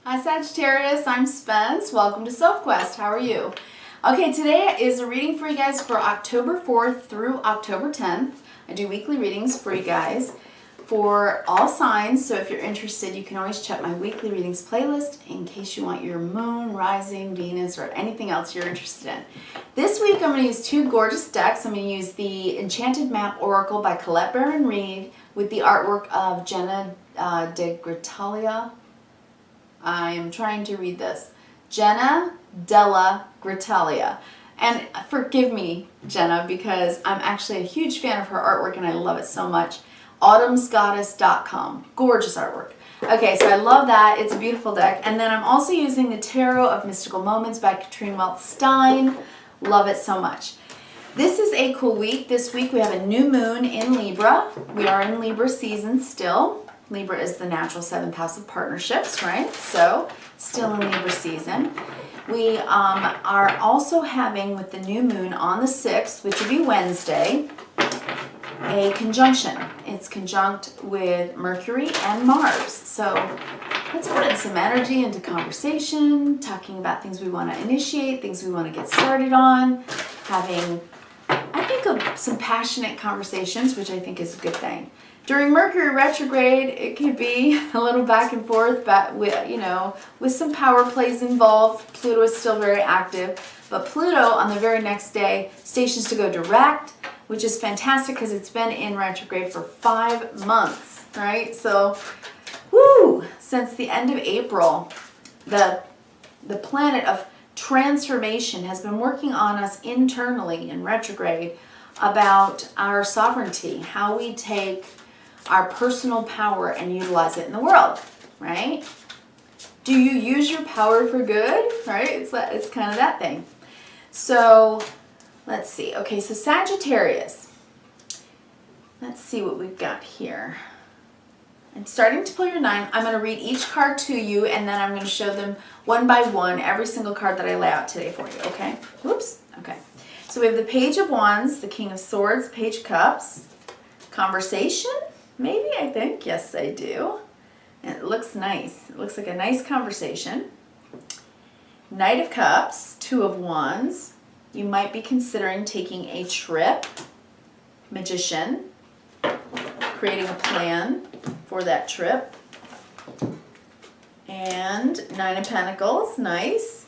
Hi Sagittarius, I'm Spence. Welcome to Sophquest. How are you? Okay, today is a reading for you guys for October 4th through October 10th. I do weekly readings for you guys for all signs, so if you're interested, you can always check my weekly readings playlist in case you want your moon, rising, Venus, or anything else you're interested in. This week I'm going to use two gorgeous decks. I'm going to use the Enchanted Map Oracle by Colette Baron Reid with the artwork of Jenna de Gritalia. I am trying to read this. Jenna della Gritalia. And forgive me, Jenna, because I'm actually a huge fan of her artwork and I love it so much. autumnsgoddess.com. Gorgeous artwork. Okay, so I love that. It's a beautiful deck. And then I'm also using the Tarot of Mystical Moments by Katrine Welch-Stein. Love it so much. This is a cool week. This week we have a new moon in Libra. We are in Libra season still. Libra is the natural 7th house of partnerships, right? So, still in Libra season. We are also having, with the new moon on the 6th, which would be Wednesday, a conjunction. It's conjunct with Mercury and Mars. So, let's put in some energy into conversation, talking about things we want to initiate, things we want to get started on, having, I think, some passionate conversations, which I think is a good thing. During Mercury retrograde, it can be a little back and forth, but with some power plays involved. Pluto is still very active, but Pluto on the very next day stations to go direct, which is fantastic because it's been in retrograde for 5 months, right? So, since the end of April, the planet of transformation has been working on us internally in retrograde about our sovereignty, how we take our personal power and utilize it in the world, right? Do you use your power for good, right? It's kind of that thing. So let's see. Okay, so Sagittarius. Let's see what we've got here. I'm starting to pull your 9. I'm going to read each card to you, and then I'm going to show them one by one, every single card that I lay out today for you, okay? Whoops. Okay. So we have the Page of Wands, the King of Swords, Page of Cups, Conversation, maybe, I think. Yes, I do. And it looks nice. It looks like a nice conversation. Knight of Cups, Two of Wands. You might be considering taking a trip. Magician, creating a plan for that trip. And Nine of Pentacles, nice.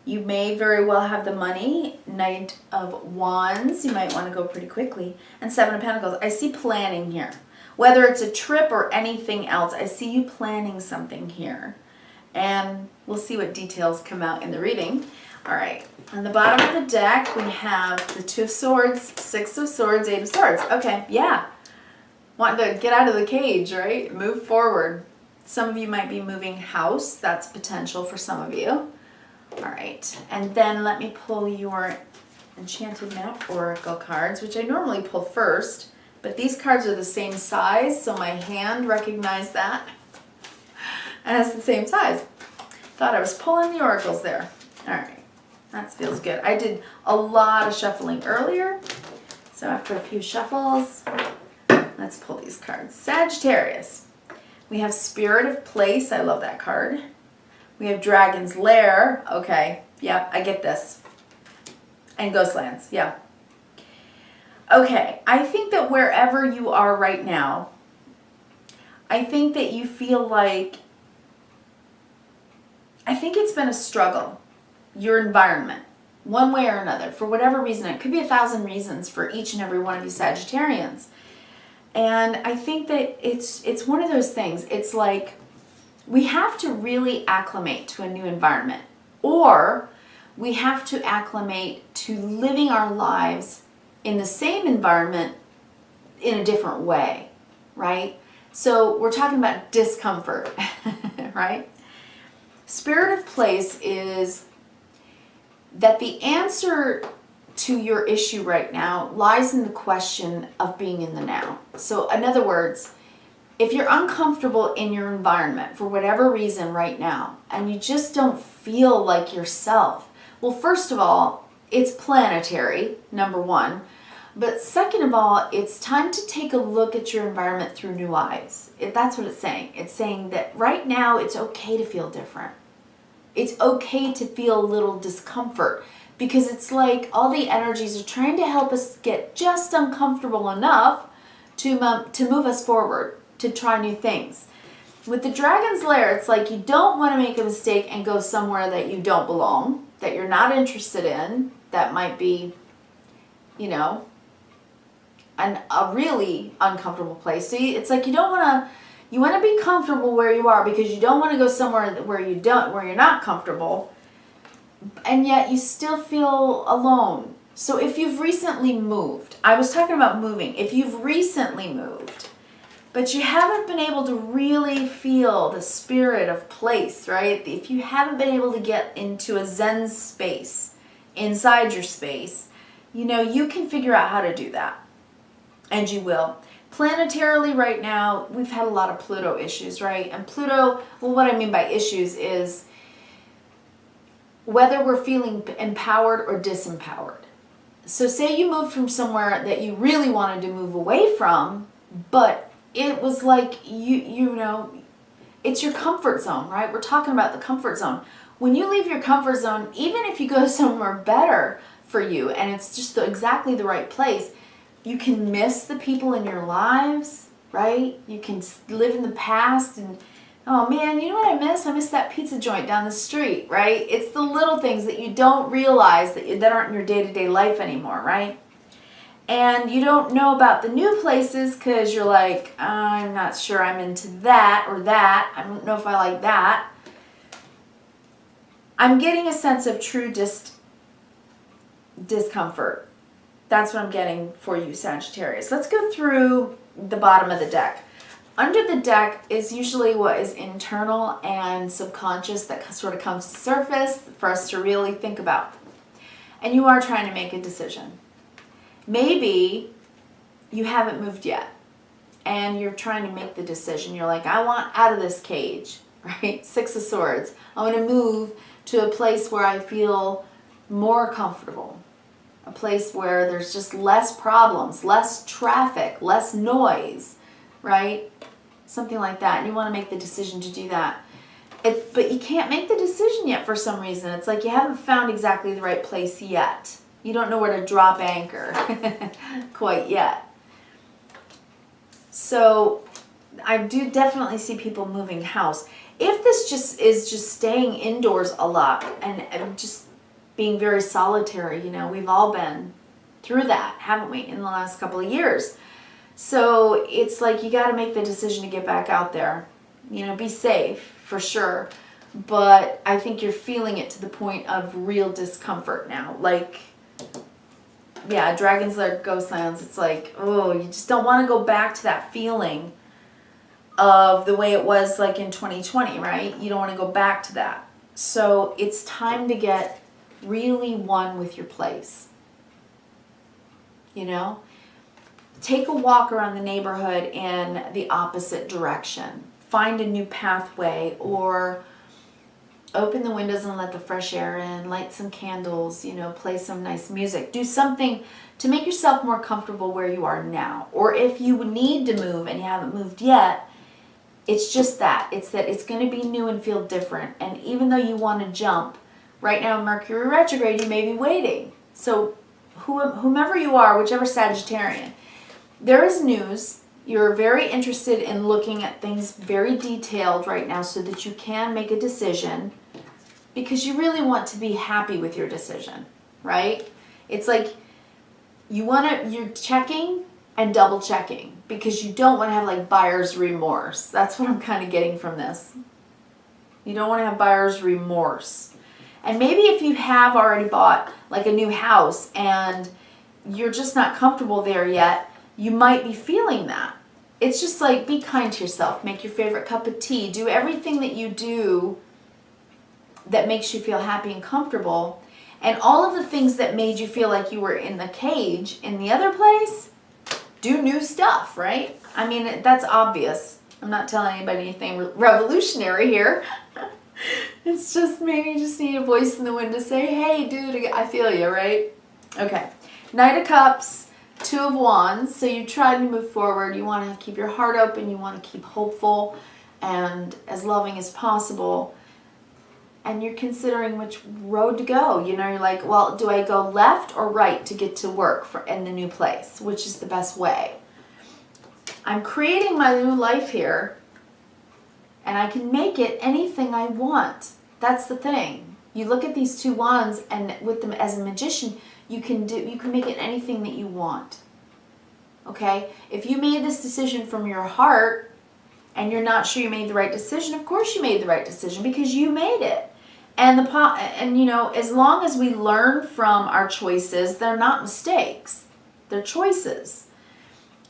You may very well have the money. Knight of Wands, you might want to go pretty quickly. And Seven of Pentacles, I see planning here. Whether it's a trip or anything else, I see you planning something here. And we'll see what details come out in the reading. All right, on the bottom of the deck, we have the Two of Swords, Six of Swords, Eight of Swords. Okay, yeah. Wanting to get out of the cage, right? Move forward. Some of you might be moving house. That's potential for some of you. All right, and then let me pull your Enchanted Map Oracle cards, which I normally pull first. But these cards are the same size, so my hand recognized that. And it's the same size. Thought I was pulling the oracles there. All right, that feels good. I did a lot of shuffling earlier. So after a few shuffles, let's pull these cards. Sagittarius. We have Spirit of Place. I love that card. We have Dragon's Lair. Okay, yeah, I get this. And Ghostlands, yeah. Okay, I think that wherever you are right now, I think that you feel like, I think it's been a struggle, your environment, one way or another, for whatever reason. It could be 1,000 reasons for each and every one of you Sagittarians. And I think that it's one of those things. It's like we have to really acclimate to a new environment, or we have to acclimate to living our lives in the same environment in a different way, right? So we're talking about discomfort, right? Spirit of Place is that the answer to your issue right now lies in the question of being in the now. So in other words, if you're uncomfortable in your environment for whatever reason right now, and you just don't feel like yourself, well, first of all, it's planetary, number one. But second of all, it's time to take a look at your environment through new eyes. That's what it's saying. It's saying that right now it's okay to feel different. It's okay to feel a little discomfort, because it's like all the energies are trying to help us get just uncomfortable enough to move us forward, to try new things. With the Dragon's Lair, it's like you don't want to make a mistake and go somewhere that you don't belong, that you're not interested in, that might be, you know, a really uncomfortable place. So it's like you want to be comfortable where you are, because you don't want to go somewhere where you're not comfortable, and yet you still feel alone. So if you've recently moved, I was talking about moving. If you've recently moved, but you haven't been able to really feel the spirit of place, right? If you haven't been able to get into a Zen space inside your space, you know, you can figure out how to do that. And you will. Planetarily right now, we've had a lot of Pluto issues, right? And Pluto, well, what I mean by issues is whether we're feeling empowered or disempowered. So say you moved from somewhere that you really wanted to move away from, but it was like, you know, it's your comfort zone, right? We're talking about the comfort zone. When you leave your comfort zone, even if you go somewhere better for you and it's just exactly the right place, you can miss the people in your lives, right? You can live in the past and, oh man, you know what I miss? I miss that pizza joint down the street, right? It's the little things that you don't realize that aren't in your day-to-day life anymore, right? And you don't know about the new places because you're like, I'm not sure I'm into that or that. I don't know if I like that. I'm getting a sense of true discomfort. That's what I'm getting for you, Sagittarius. Let's go through the bottom of the deck. Under the deck is usually what is internal and subconscious that sort of comes to surface for us to really think about. And you are trying to make a decision. Maybe you haven't moved yet and you're trying to make the decision. You're like, I want out of this cage, right? Six of Swords. I want to move to a place where I feel more comfortable. A place where there's just less problems, less traffic, less noise, right? Something like that. And you want to make the decision to do that. But you can't make the decision yet for some reason. It's like you haven't found exactly the right place yet. You don't know where to drop anchor quite yet. So I do definitely see people moving house. If this is just staying indoors a lot and just being very solitary, you know, we've all been through that, haven't we, in the last couple of years? So it's like you got to make the decision to get back out there. You know, be safe for sure. But I think you're feeling it to the point of real discomfort now. Like, yeah, Dragon's Lair ghost lands. It's like, oh, you just don't want to go back to that feeling of the way it was like in 2020, right? You don't want to go back to that. So it's time to get really one with your place. You know? Take a walk around the neighborhood in the opposite direction. Find a new pathway, or open the windows and let the fresh air in. Light some candles, you know, play some nice music. Do something to make yourself more comfortable where you are now. Or if you need to move and you haven't moved yet, it's just that. It's that it's going to be new and feel different. And even though you want to jump, right now Mercury retrograde, you may be waiting. So whomever you are, whichever Sagittarian, there is news. You're very interested in looking at things very detailed right now so that you can make a decision, because you really want to be happy with your decision, right? It's like you're checking and double checking, because you don't want to have like buyer's remorse. That's what I'm kind of getting from this. You don't want to have buyer's remorse. And maybe if you have already bought like a new house and you're just not comfortable there yet, you might be feeling that. It's just like, be kind to yourself. Make your favorite cup of tea. Do everything that you do that makes you feel happy and comfortable. And all of the things that made you feel like you were in the cage in the other place, do new stuff, right? I mean, that's obvious. I'm not telling anybody anything revolutionary here. It's just, maybe you just need a voice in the wind to say, hey, dude, I feel you, right? Okay. Knight of Cups, Two of Wands. So you try to move forward. You want to keep your heart open. You want to keep hopeful and as loving as possible. and you're considering which road to go. You know, you're like, well, do I go left or right to get to work in the new place? Which is the best way? I'm creating my new life here, and I can make it anything I want. That's the thing. You look at these 2 wands, and with them as a magician, you can make it anything that you want. Okay? If you made this decision from your heart and you're not sure you made the right decision, of course you made the right decision because you made it. And you know, as long as we learn from our choices, they're not mistakes. They're choices.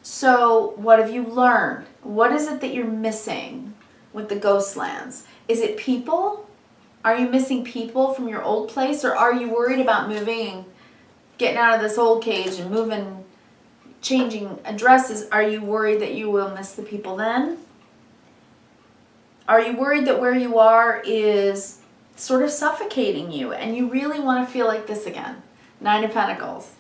So, what have you learned? What is it that you're missing with the ghost lands? Is it people? Are you missing people from your old place, or are you worried about moving, getting out of this old cage and moving, changing addresses? Are you worried that you will miss the people then? Are you worried that where you are is sort of suffocating you and you really want to feel like this again? 9 of Pentacles,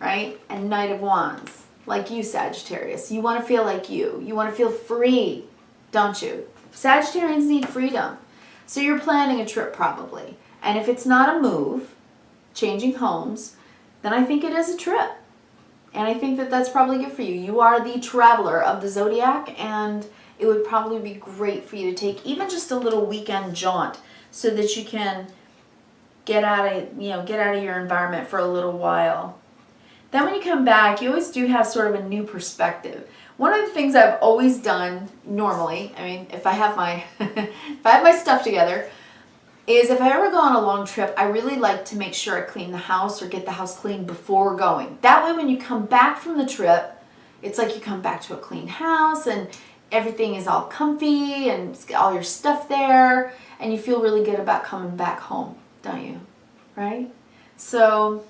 right? And Knight of Wands. Like you, Sagittarius. You want to feel like you. You want to feel free, don't you? Sagittarians need freedom. So you're planning a trip probably. And if it's not a move, changing homes, then I think it is a trip. And I think that that's probably good for you. You are the traveler of the zodiac, and it would probably be great for you to take even just a little weekend jaunt so that you can get out of your environment for a little while. Then when you come back, you always do have sort of a new perspective. One of the things I've always done normally, I mean, if I have my if I have my stuff together, is if I ever go on a long trip, I really like to make sure I clean the house or get the house clean before going. That way when you come back from the trip, it's like you come back to a clean house and everything is all comfy and it's got all your stuff there, and you feel really good about coming back home, don't you? Right? So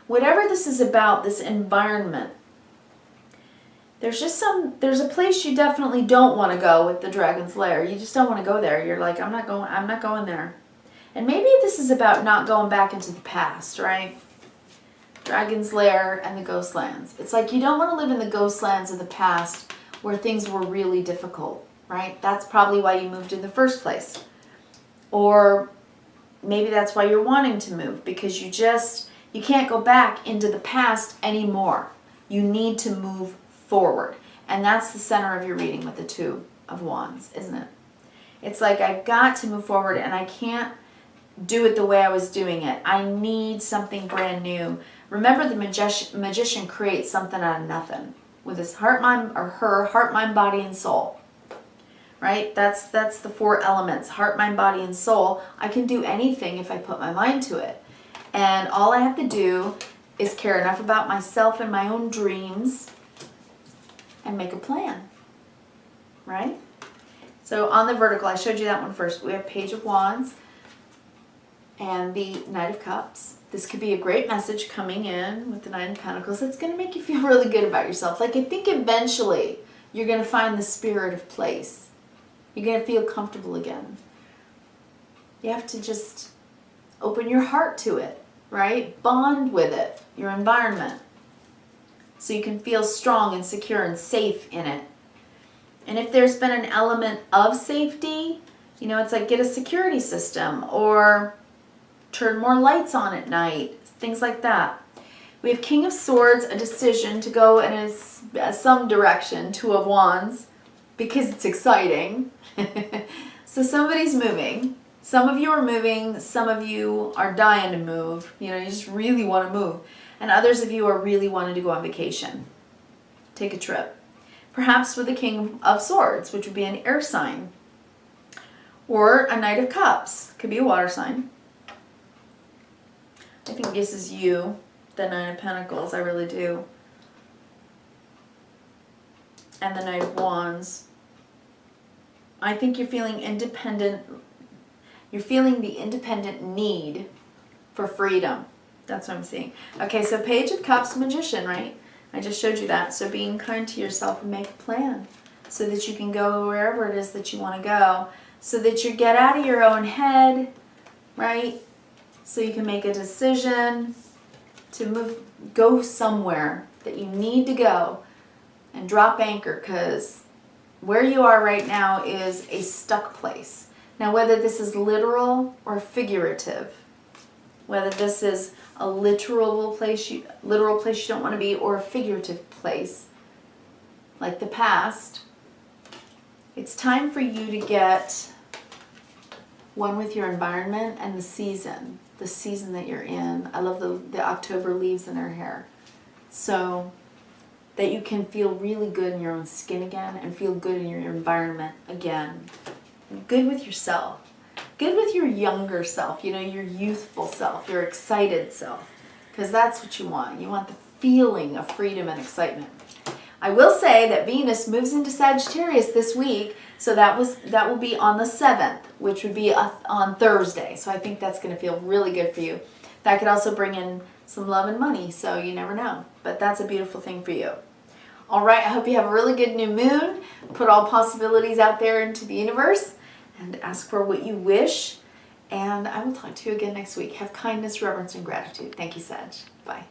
whatever this is about, this environment, there's a place you definitely don't want to go with the Dragon's Lair. You just don't want to go there. You're like, I'm not going there. And maybe this is about not going back into the past, right? Dragon's Lair and the Ghost Lands. It's like you don't want to live in the Ghost Lands of the past where things were really difficult, right? That's probably why you moved in the first place. Or maybe that's why you're wanting to move, because you can't go back into the past anymore. You need to move forward. And that's the center of your reading with the 2 of Wands, isn't it? It's like I've got to move forward and I can't do it the way I was doing it. I need something brand new. Remember, the magician creates something out of nothing with his heart, mind, or her heart, mind, body, and soul. Right? That's the 4 elements. Heart, mind, body, and soul. I can do anything if I put my mind to it. And all I have to do is care enough about myself and my own dreams and make a plan, right? So on the vertical, I showed you that one first. We have Page of Wands and the Knight of Cups. This could be a great message coming in with the 9 of Pentacles. It's going to make you feel really good about yourself. Like, I think eventually you're going to find the spirit of place. You're going to feel comfortable again. You have to just open your heart to it, right? Bond with it, your environment, so you can feel strong and secure and safe in it. And if there's been an element of safety, you know, it's like get a security system or turn more lights on at night, things like that. We have King of Swords, a decision to go in some direction, 2 of Wands, because it's exciting. So somebody's moving. Some of you are moving, some of you are dying to move. You know, you just really want to move. And others of you are really wanting to go on vacation. Take a trip. Perhaps with the King of Swords, which would be an air sign. Or a Knight of Cups. Could be a water sign. I think this is you, the 9 of Pentacles. I really do. And the Knight of Wands. I think you're feeling independent. You're feeling the independent need for freedom. That's what I'm seeing. Okay, so Page of Cups, Magician, right? I just showed you that. So being kind to yourself and make a plan so that you can go wherever it is that you want to go. So that you get out of your own head, right? So you can make a decision to go somewhere that you need to go and drop anchor, because where you are right now is a stuck place. Now, whether this is literal or figurative, whether this is a literal place you don't want to be, or a figurative place, like the past, it's time for you to get one with your environment and the season that you're in. I love the October leaves in her hair. So that you can feel really good in your own skin again and feel good in your environment again. Good with yourself. Good with your younger self, your youthful self, your excited self. Because that's what you want. You want the feeling of freedom and excitement. I will say that Venus moves into Sagittarius this week, so that will be on the 7th, which would be on Thursday. So I think that's going to feel really good for you. That could also bring in some love and money, so you never know. But that's a beautiful thing for you. All right, I hope you have a really good new moon. Put all possibilities out there into the universe and ask for what you wish. And I will talk to you again next week. Have kindness, reverence, and gratitude. Thank you, Sag. Bye.